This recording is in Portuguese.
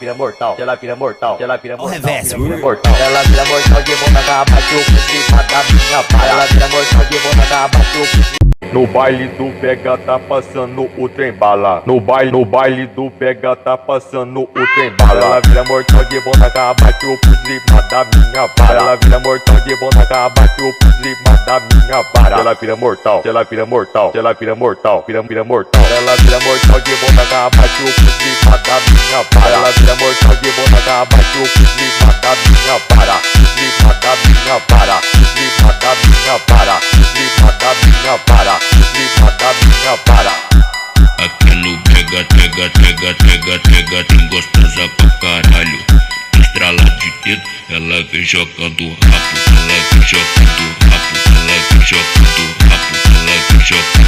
vira mortal, ela vira mortal, ela vira mortal, reverso. ela vira mortal, ela vira mortal de bunda da bate o principal da minha para. Ela vira mortal de bunda da bate o principal. No baile do pega tá passando o trem bala. No baile do pega tá passando o trem bala. Ela vira mortal de bunda da bate o principal da minha para. Ela vira mortal de bunda da bate o principal da minha para. Ela vira mortal, ela vira mortal, ela vira mortal, vira mortal. Ela vira mortal de bunda da bate o principal da minha para. Ela vira mortal de bunda da bate o principal da minha para. Principal da minha para. Principal da minha para. Principal da minha para. Principal da minha para. Aqui no pega, tem gostosa pra caralho. Estrala de dedo, ela vem jogando rabo, ela vem jogando rabo, ela vem jogando rabo, ela vem jogando.